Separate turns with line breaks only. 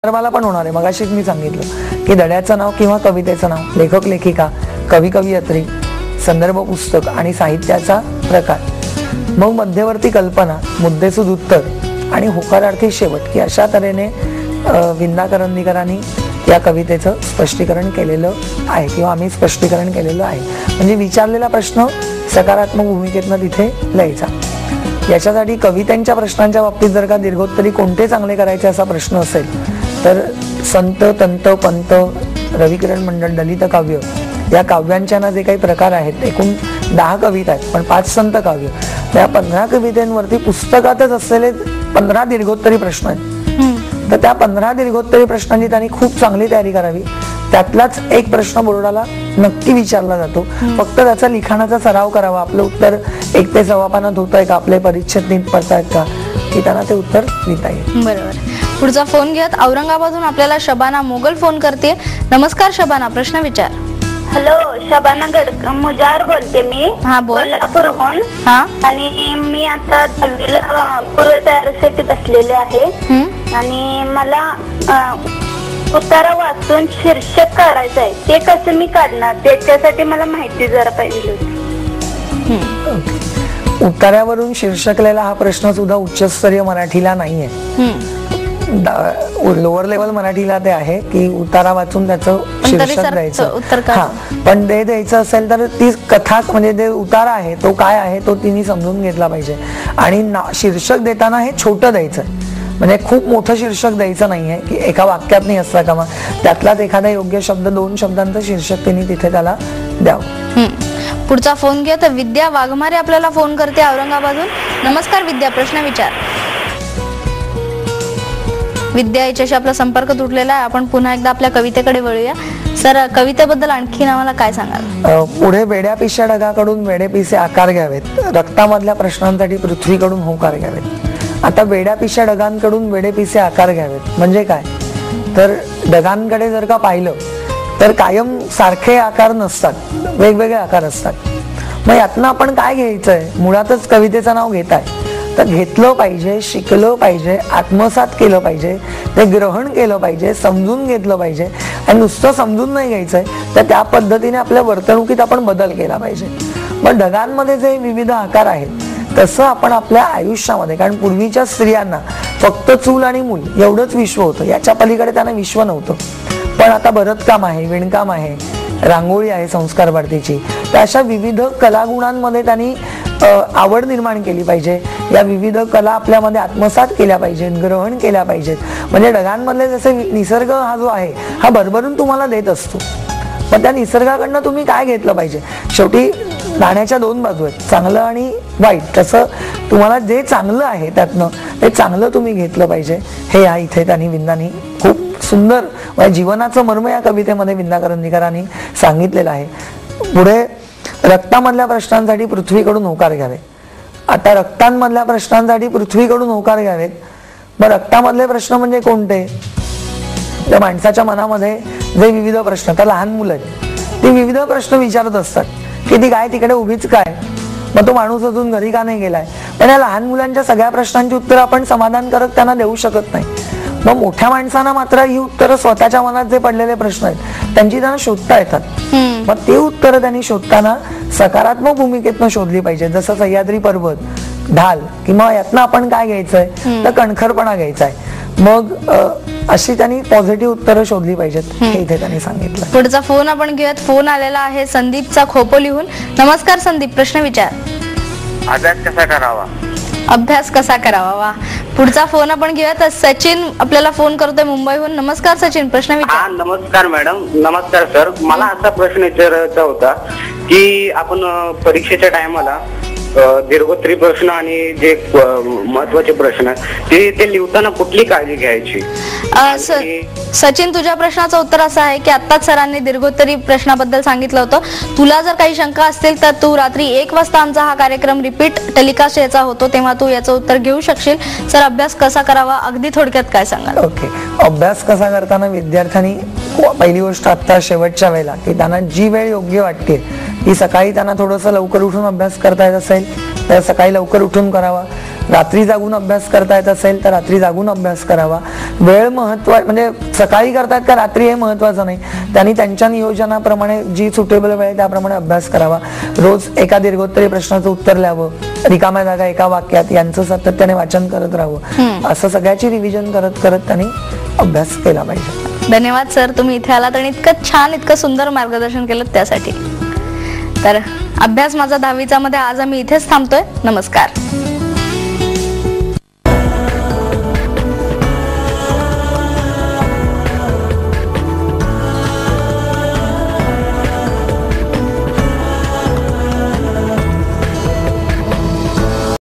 मला पण होणार आहे. मगाशीच मी सांगितलं की धड्याचं नाव किंवा कवितेचं नाव, लेखक लेखिका, कवी कवयित्री, संदर्भ पुस्तक आणि साहित्याचा प्रकार, मग मध्यवर्ती कल्पना, मुद्देसूद उत्तर आणि होकारार्थी शेवट, की अशा तऱ्हेने विंदा करंदीकरांनी या कवितेचं स्पष्टीकरण केलेलं आहे किंवा आम्ही स्पष्टीकरण केलेलं आहे. म्हणजे विचारलेला प्रश्न सकारात्मक भूमिकेतनं तिथे लिहायचा. याच्यासाठी कवितांच्या प्रश्नांच्या बाबतीत जर का दीर्घोत्तरी कोणते चांगले करायचे असा प्रश्न असेल तर संत, तंत, पंत, रविकिरण मंडळ, दलित काव्य या काव्यांच्या ना जे काही प्रकार आहेत, एकूण 10 कविता आहेत पण 5 संत काव्य, त्या 15 कवितांवरती पुस्तकातच असलेले 15 दीर्घोत्तरी प्रश्न आहेत. तर त्या 15 दीर्घोत्तरी प्रश्नांची त्यांनी खूप चांगली तयारी करावी. त्यातलाच एक प्रश्न बोर्डाला नक्की विचारला जातो. फक्त त्याचा लिखाणाचा सराव करावा. आपलं उत्तर 1 ते 1.25 पानात होतंय का, आपले परिच्छेद नीट पडतायत का, की त्यांना ते उत्तर लिहिता येईल.
बरोबर. पुढचा फोन घेत औरंगाबादहून आपल्याला शबाना मोगल फोन करते. नमस्कार शबाना, प्रश्न विचार.
हॅलो, शबाना मुजार बोलते मी.
हा बोल.
कोल्हापूरहून.
हा.
आणि मी आता 10वीला पूर्व तयारीसाठी बसलेले आहे आणि मला उतारा वाचून शीर्षक काढायचं आहे. ते कसं मी काढणार, त्याच्यासाठी मला माहिती जरा पाहिजे होती.
उतार्यावरून शीर्षक लिहायला हा प्रश्न सुद्धा उच्चस्तरीय मराठीला नाहीये. लोअर लेवल मराठीला ते आहे की उतारा वाचून त्याचं शीर्षक द्यायचं. हा, पण ते द्यायचं असेल तर ती कथा म्हणजे जे उतारा आहे तो काय आहे तो तिने समजून घेतला पाहिजे. आणि शीर्षक देताना हे छोटं द्यायचं, म्हणजे खूप मोठं शीर्षक द्यायचं नाहीये की एका वाक्यात नाही असता कामा. त्यातलाच एखादा योग्य शब्द, 2 शब्दांचं शीर्षक तिने तिथे त्याला द्यावं.
पुढचा फोन घ्या तर विद्या वाघमारे आपल्याला फोन करते औरंगाबादहून. नमस्कार विद्या, प्रश्न विचार. विद्या, याच्याशी आपला संपर्क तुटलेला आहे. आपण पुन्हा एकदा आपल्या कवितेकडे वळूया. सर, कवितेबद्दल आणखी आम्हाला काय सांगाल?
पुढे वेड्या पिशा ढगाकडून वेडे पिसे आकार घ्यावेत, रक्तामधल्या प्रश्नांसाठी पृथ्वीकडून होकार घ्यावेत. आता वेड्या पिशा ढगांकडून वेडे पिसे आकार घ्यावेत म्हणजे काय, तर ढगांकडे जर का पाहिलं तर कायम सारखे आकार नसतात, वेगवेगळे आकार असतात. मग यातनं आपण काय घ्यायचंय, मुळातच कवितेचं नाव घेत आहे तर घेतलं पाहिजे, शिकलं पाहिजे, आत्मसात केलं पाहिजे, ते ग्रहण केलं पाहिजे, समजून घेतलं पाहिजे. आणि नुसतं समजून नाही घ्यायचंय तर त्या पद्धतीने आपल्या वर्तणुकीत आपण बदल केला पाहिजे. मग ढगांमध्ये जे विविध आकार आहेत तसं आपण आपल्या आयुष्यामध्ये, कारण पूर्वीच्या स्त्रियांना फक्त चूल आणि मूल एवढंच विश्व होतं, याच्या पलीकडे त्यांना विश्व नव्हतं. पण आता भरतकाम आहे, विणकाम आहे, रांगोळी आहे संस्कार भारतीची, तर अशा विविध कलागुणांमध्ये त्यांनी आवड निर्माण केली पाहिजे. या विविध कला आपल्यामध्ये आत्मसात केल्या पाहिजेत, ग्रहण केल्या पाहिजेत. म्हणजे ढगांमधले जसे निसर्ग हा जो आहे हा भरभरून तुम्हाला देत असतो, पण त्या निसर्गाकडनं तुम्ही काय घेतलं पाहिजे. शेवटी नाण्याच्या 2 बाजू आहेत, चांगलं आणि वाईट. तसं तुम्हाला जे चांगलं आहे त्यातनं ते चांगलं तुम्ही घेतलं पाहिजे. हे या इथे त्यांनी विंदानी खूप सुंदर जीवनाचं मर्म या कवितेमध्ये विंदा करंदीकरांनी सांगितलेलं आहे. पुढे रक्तामधल्या प्रश्नांसाठी पृथ्वीकडून होकार घ्यावे. आता रक्तांमधल्या प्रश्नांसाठी पृथ्वीकडून होकार घ्यावेत. मग रक्तामधले प्रश्न म्हणजे कोणते, त्या माणसाच्या मनामध्ये जे विविध प्रश्न, तर लहान मुलं आहेत ती विविध प्रश्न विचारत असतात की ती काय तिकडे उभीच काय, मग तो माणूस अजून घरी का नाही गेलाय. पण या लहान मुलांच्या सगळ्या प्रश्नांची उत्तर आपण समाधानकारक त्यांना देऊ शकत नाही. मग मोठ्या माणसांना मात्र ही उत्तरं स्वतःच्या मनात जे पडलेले प्रश्न आहेत त्यांची त्यांना शोधता येतात. मग ते उत्तरं त्यांनी शोधताना सकारात्मक भूमिकेतनं शोधली पाहिजे. जसं सह्याद्री पर्वत, ढाल, किंवा यातनं आपण काय घ्यायचंय तर कणखरपणा घ्यायचा आहे. मग अशी त्यांनी पॉझिटिव्ह उत्तरं शोधली पाहिजेत, हे इथे त्यांनी सांगितलं.
पुढचा फोन आपण घेऊयात. फोन आलेला आहे संदीपचा खोपोलीहून. नमस्कार संदीप, प्रश्न विचार.
अभ्यास कसा करावा.
अभ्यास कसा करावा, वा. पुढचा फोन आपण घेऊयात. सचिन आपल्याला फोन करतोय मुंबईहून. नमस्कार सचिन, प्रश्न विचार.
नमस्कार मॅडम. नमस्कार सर. मला असा प्रश्न विचारायचा होता की आपण परीक्षेच्या टायमाला दीर्घोत्तरी प्रश्न आणि जे महत्वाचे प्रश्न ते लिहिताना कुठली काळजी घ्यायची.
सचिन, तुझ्या प्रश्नाचं उत्तर असं आहे की आत्ताच सरांनी दीर्घोत्तरी प्रश्नाबद्दल सांगितलं होतं. तुला जर काही शंका असतील तर तू रात्री 1 वाजता आमचा हा कार्यक्रम रिपीट टेलिकास्ट याचा होतो तेव्हा तू याचं उत्तर घेऊ शकशील. सर, अभ्यास कसा करावा अगदी थोडक्यात काय सांगाल?
ओके. अभ्यास कसा करताना विद्यार्थ्यांनी पहिली गोष्ट आता शेवटच्या वेळेला की त्यांना जी वेळ योग्य वाटते ती सकाळी त्यांना थोडंसं लवकर उठून अभ्यास करता येत असेल तर सकाळी लवकर उठून करावा. रात्री जागून अभ्यास करता येत असेल तर रात्री जागून अभ्यास करावा. वेळ म्हणजे सकाळी करतात का रात्री हे महत्वाचं नाही. त्यांनी त्यांच्या नियोजनाप्रमाणे जी सुटेबल वेळ आहे त्याप्रमाणे अभ्यास करावा. रोज एका दीर्घोत्तरी प्रश्नाचं उत्तर लिहावं, रिकाम्या जागा एका वाक्यात यांचं सातत्याने वाचन करत राहावं. असं सगळ्याची रिव्हिजन करत करत त्यांनी अभ्यास केला पाहिजे.
धन्यवाद सर, तुम्ही इथे आलात आणि इतकं छान इतकं सुंदर मार्गदर्शन केलं त्यासाठी. तर अभ्यास माझा 10वीचा मध्ये आज आम्ही इथेच थांबतोय. नमस्कार.